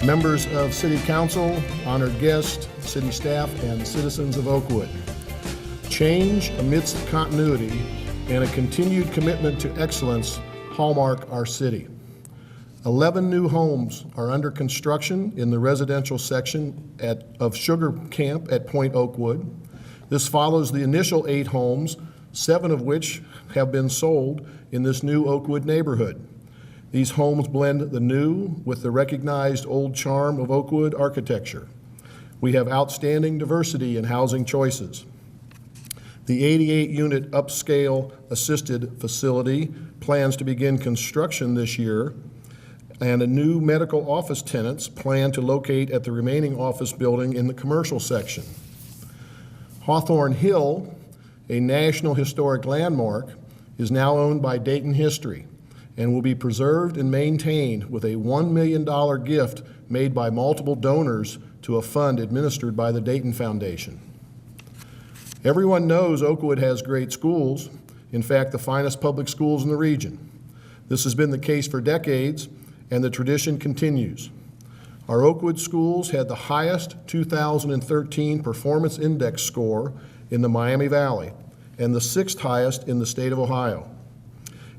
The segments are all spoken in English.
members of City Council, honored guests, city staff, and citizens of Oakwood. Change amidst continuity and a continued commitment to excellence hallmark our city. 11 new homes are under construction in the residential section of Sugar Camp at Point Oakwood. This follows the initial 8 homes, 7 of which have been sold in this new Oakwood neighborhood. These homes blend the new with the recognized old charm of Oakwood architecture. We have outstanding diversity in housing choices. The 88-unit upscale assisted facility plans to begin construction this year, and a new medical office tenants plan to locate at the remaining office building in the commercial section. Hawthorne Hill, a National Historic Landmark, is now owned by Dayton History and will be preserved and maintained with a $1 million gift made by multiple donors to a fund administered by the Dayton Foundation. Everyone knows Oakwood has great schools, in fact, the finest public schools in the region. This has been the case for decades, and the tradition continues. Our Oakwood schools had the highest 2013 Performance Index score in the Miami Valley and the 6th highest in the state of Ohio.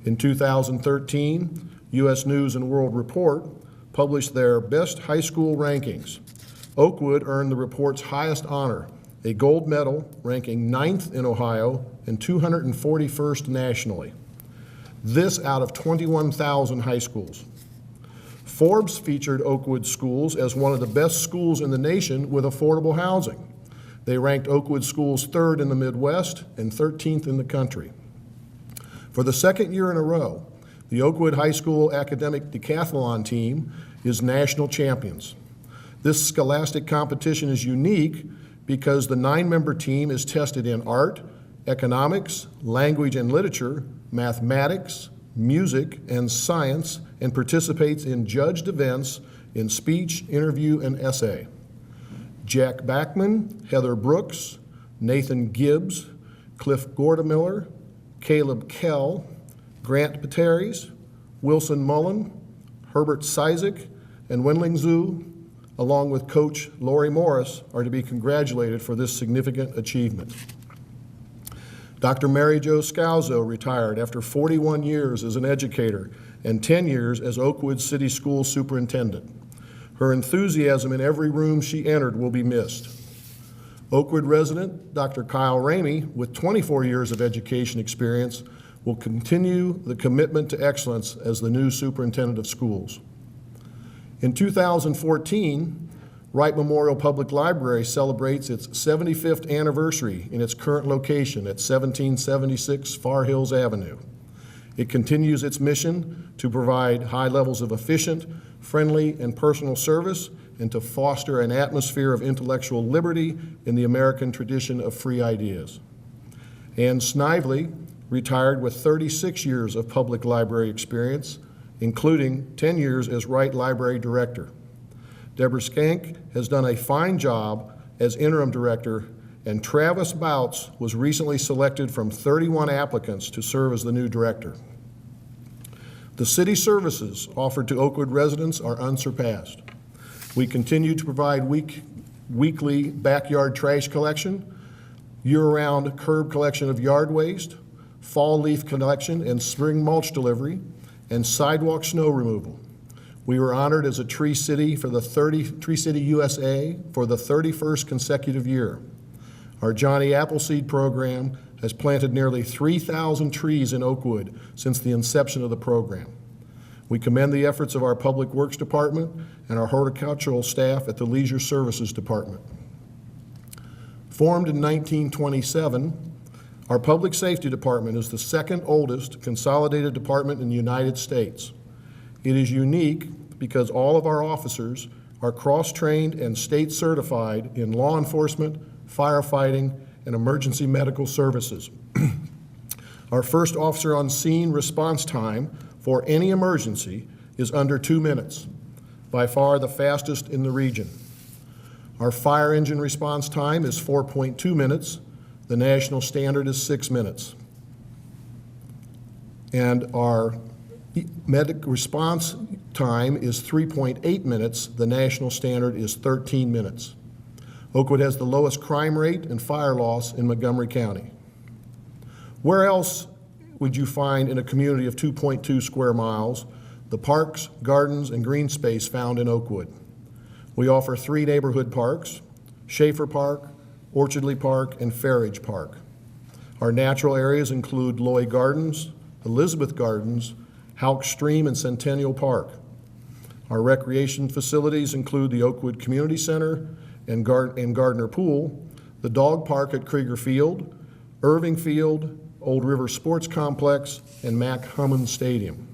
In 2013, U.S. News and World Report published their best high school rankings. Oakwood earned the report's highest honor, a gold medal, ranking 9th in Ohio and 241st nationally. This out of 21,000 high schools. Forbes featured Oakwood schools as one of the best schools in the nation with affordable housing. They ranked Oakwood schools 3rd in the Midwest and 13th in the country. For the 2nd year in a row, the Oakwood High School Academic Decathlon team is national champions. This scholastic competition is unique because the 9-member team is tested in art, economics, language and literature, mathematics, music, and science, and participates in judged events in speech, interview, and essay. Jack Backman, Heather Brooks, Nathan Gibbs, Cliff Gordemiller, Caleb Kell, Grant Pateris, Wilson Mullen, Herbert Cizik, and Wenling Zhu, along with Coach Lori Morris, are to be congratulated for this significant achievement. Dr. Mary Jo Scalzo retired after 41 years as an educator and 10 years as Oakwood City School Superintendent. Her enthusiasm in every room she entered will be missed. Oakwood resident Dr. Kyle Ramey, with 24 years of education experience, will continue the commitment to excellence as the new superintendent of schools. In 2014, Wright Memorial Public Library celebrates its 75th anniversary in its current location at 1776 Far Hills Avenue. It continues its mission to provide high levels of efficient, friendly, and personal service, and to foster an atmosphere of intellectual liberty in the American tradition of free ideas. Ann Snively retired with 36 years of public library experience, including 10 years as Wright Library Director. Deborah Skank has done a fine job as interim director, and Travis Bouts was recently selected from 31 applicants to serve as the new director. The city services offered to Oakwood residents are unsurpassed. We continue to provide weekly backyard trash collection, year-round curb collection of yard waste, fall leaf collection and spring mulch delivery, and sidewalk snow removal. We were honored as a Tree City for the Tree City USA for the 31st consecutive year. Our Johnny Appleseed program has planted nearly 3,000 trees in Oakwood since the inception of the program. We commend the efforts of our Public Works Department and our horticultural staff at the Leisure Services Department. Formed in 1927, our Public Safety Department is the 2nd oldest consolidated department in the United States. It is unique because all of our officers are cross-trained and state certified in law enforcement, firefighting, and emergency medical services. Our first officer on scene response time for any emergency is under 2 minutes, by far the fastest in the region. Our fire engine response time is 4.2 minutes. The national standard is 6 minutes. And our medic response time is 3.8 minutes. The national standard is 13 minutes. Oakwood has the lowest crime rate and fire loss in Montgomery County. Where else would you find in a community of 2.2 square miles the parks, gardens, and green space found in Oakwood? We offer 3 neighborhood parks: Schaefer Park, Orchardly Park, and Farage Park. Our natural areas include Loy Gardens, Elizabeth Gardens, Houck Stream, and Centennial Park. Our recreation facilities include the Oakwood Community Center and Gardner Pool, the dog park at Krieger Field, Irving Field, Old River Sports Complex, and Mac Hummin Stadium.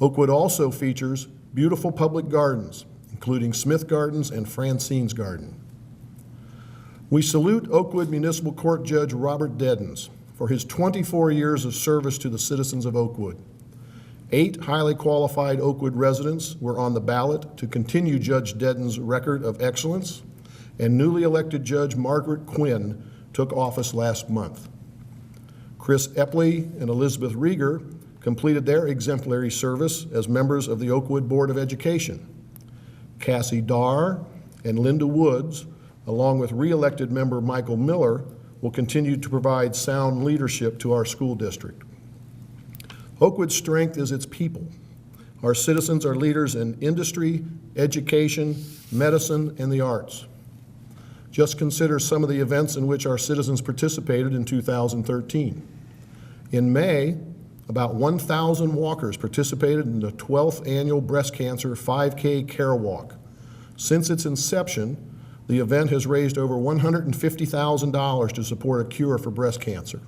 Oakwood also features beautiful public gardens, including Smith Gardens and Francine's Garden. We salute Oakwood Municipal Court Judge Robert Deddens for his 24 years of service to the citizens of Oakwood. 8 highly qualified Oakwood residents were on the ballot to continue Judge Deddens' record of excellence, and newly elected Judge Margaret Quinn took office last month. Chris Epley and Elizabeth Rieger completed their exemplary service as members of the Oakwood Board of Education. Cassie Darr and Linda Woods, along with re-elected member Michael Miller, will continue to provide sound leadership to our school district. Oakwood's strength is its people. Our citizens are leaders in industry, education, medicine, and the arts. Just consider some of the events in which our citizens participated in 2013. In May, about 1,000 walkers participated in the 12th annual Breast Cancer 5K Care Walk. Since its inception, the event has raised over $150,000 to support a cure for breast cancer.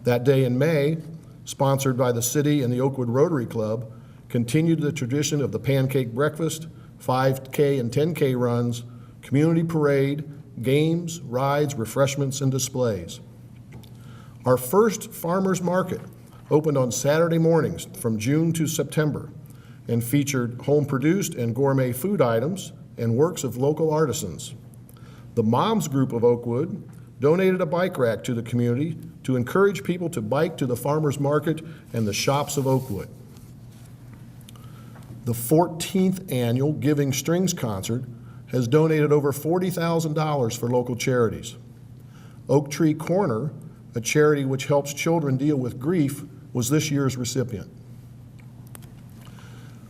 That day in May, sponsored by the city and the Oakwood Rotary Club, continued the tradition of the pancake breakfast, 5K and 10K runs, community parade, games, rides, refreshments, and displays. Our first farmers market opened on Saturday mornings from June to September and featured home-produced and gourmet food items and works of local artisans. The Moms Group of Oakwood donated a bike rack to the community to encourage people to bike to the farmers market and the shops of Oakwood. The 14th annual Giving Strings concert has donated over $40,000 for local charities. Oak Tree Corner, a charity which helps children deal with grief, was this year's recipient.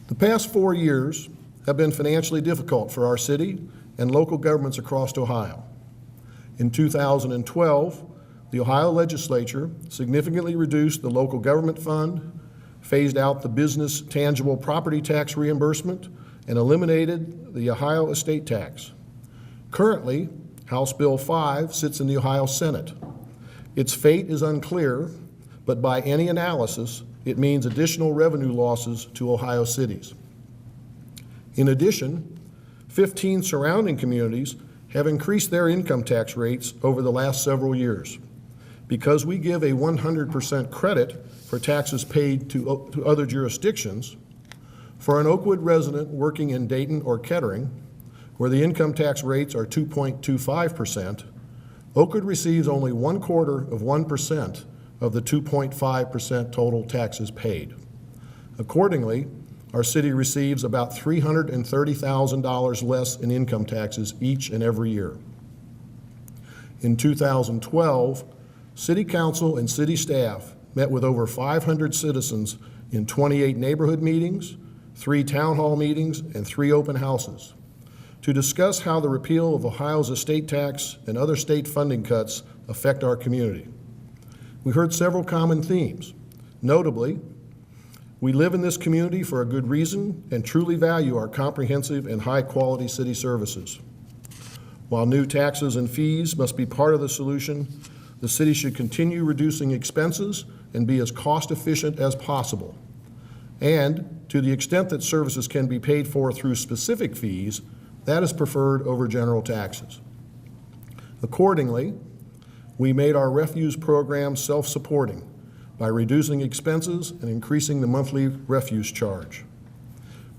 The past 4 years have been financially difficult for our city and local governments across Ohio. In 2012, the Ohio legislature significantly reduced the local government fund, phased out the business tangible property tax reimbursement, and eliminated the Ohio estate tax. Currently, House Bill 5 sits in the Ohio Senate. Its fate is unclear, but by any analysis, it means additional revenue losses to Ohio cities. In addition, 15 surrounding communities have increased their income tax rates over the last several years. Because we give a 100% credit for taxes paid to other jurisdictions, for an Oakwood resident working in Dayton or Kettering, where the income tax rates are 2.25%, Oakwood receives only 1/4% of the 2.5% total taxes paid. Accordingly, our city receives about $330,000 less in income taxes each and every year. In 2012, City Council and city staff met with over 500 citizens in 28 neighborhood meetings, 3 town hall meetings, and 3 open houses to discuss how the repeal of Ohio's estate tax and other state funding cuts affect our community. We heard several common themes. Notably, we live in this community for a good reason and truly value our comprehensive and high-quality city services. While new taxes and fees must be part of the solution, the city should continue reducing expenses and be as cost-efficient as possible. And to the extent that services can be paid for through specific fees, that is preferred over general taxes. Accordingly, we made our refuse program self-supporting by reducing expenses and increasing the monthly refuse charge.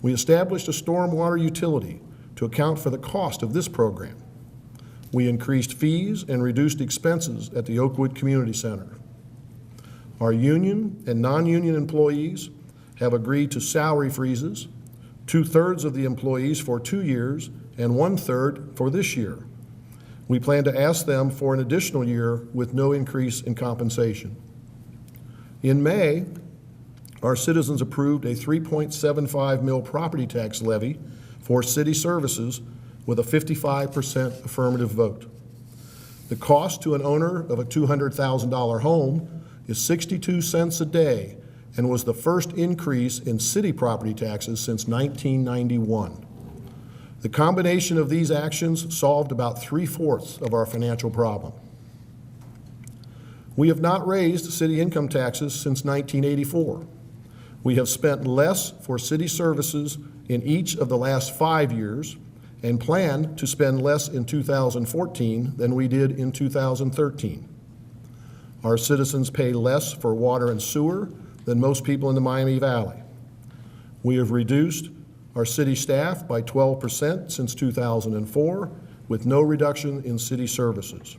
We established a stormwater utility to account for the cost of this program. We increased fees and reduced expenses at the Oakwood Community Center. Our union and non-union employees have agreed to salary freezes, 2/3 of the employees for 2 years and 1/3 for this year. We plan to ask them for an additional year with no increase in compensation. In May, our citizens approved a 3.75 mil property tax levy for city services with a 55% affirmative vote. The cost to an owner of a $200,000 home is 62 cents a day and was the first increase in city property taxes since 1991. The combination of these actions solved about 3/4 of our financial problem. We have not raised city income taxes since 1984. We have spent less for city services in each of the last 5 years and plan to spend less in 2014 than we did in 2013. Our citizens pay less for water and sewer than most people in the Miami Valley. We have reduced our city staff by 12% since 2004, with no reduction in city services.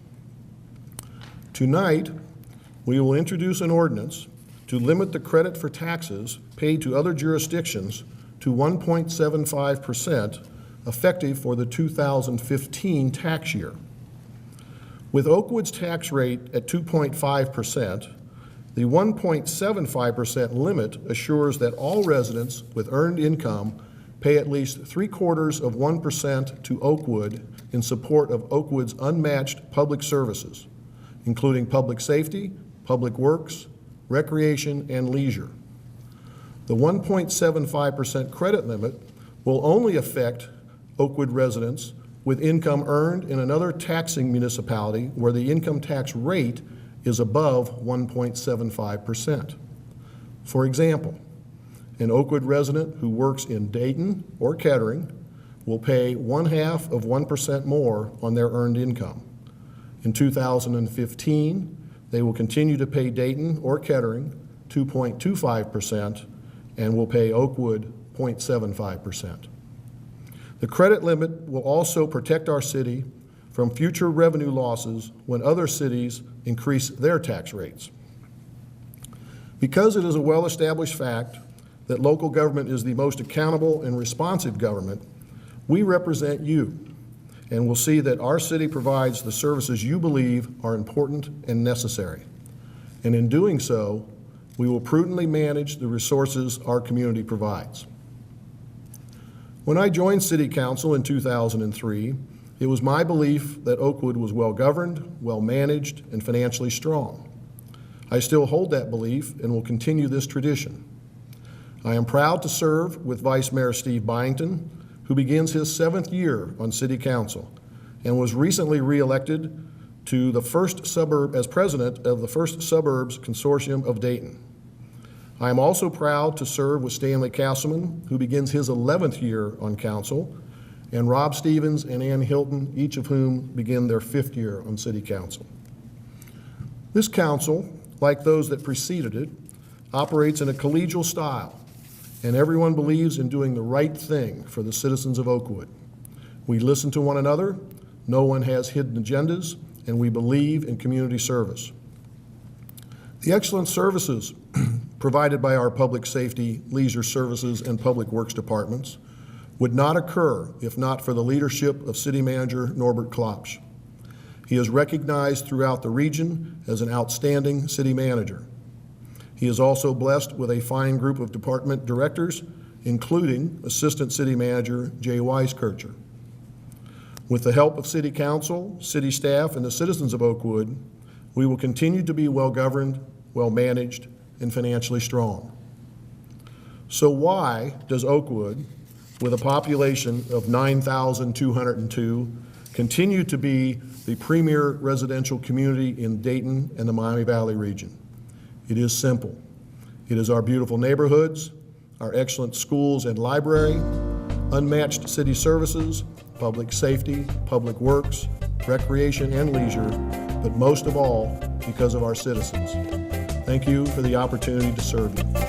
Tonight, we will introduce an ordinance to limit the credit for taxes paid to other jurisdictions to 1.75%, effective for the 2015 tax year. With Oakwood's tax rate at 2.5%, the 1.75% limit assures that all residents with earned income pay at least 0.75% to Oakwood in support of Oakwood's unmatched public services, including public safety, public works, recreation, and leisure. The 1.75% credit limit will only affect Oakwood residents with income earned in another taxing municipality where the income tax rate is above 1.75%. For example, an Oakwood resident who works in Dayton or Kettering will pay 0.5% more on their earned income. In 2015, they will continue to pay Dayton or Kettering 2.25% and will pay Oakwood 0.75%. The credit limit will also protect our city from future revenue losses when other cities increase their tax rates. Because it is a well-established fact that local government is the most accountable and responsive government, we represent you and will see that our city provides the services you believe are important and necessary. And in doing so, we will prudently manage the resources our community provides. When I joined City Council in 2003, it was my belief that Oakwood was well-governed, well-managed, and financially strong. I still hold that belief and will continue this tradition. I am proud to serve with Vice Mayor Steve Byington, who begins his 7th year on City Council and was recently re-elected to the first suburb as president of the First Suburbs Consortium of Dayton. I am also proud to serve with Stanley Castleman, who begins his 11th year on council, and Rob Stevens and Ann Hilton, each of whom begin their 5th year on City Council. This council, like those that preceded it, operates in a collegial style, and everyone believes in doing the right thing for the citizens of Oakwood. We listen to one another, no one has hidden agendas, and we believe in community service. The excellent services provided by our public safety, leisure services, and public works departments would not occur if not for the leadership of City Manager Norbert Klopsch. He is recognized throughout the region as an outstanding city manager. He is also blessed with a fine group of department directors, including Assistant City Manager Jay Weiskircher. With the help of City Council, city staff, and the citizens of Oakwood, we will continue to be well-governed, well-managed, and financially strong. So why does Oakwood, with a population of 9,202, continue to be the premier residential community in Dayton and the Miami Valley region? It is simple. It is our beautiful neighborhoods, our excellent schools and library, unmatched city services, public safety, public works, recreation and leisure, but most of all, because of our citizens. Thank you for the opportunity to serve you.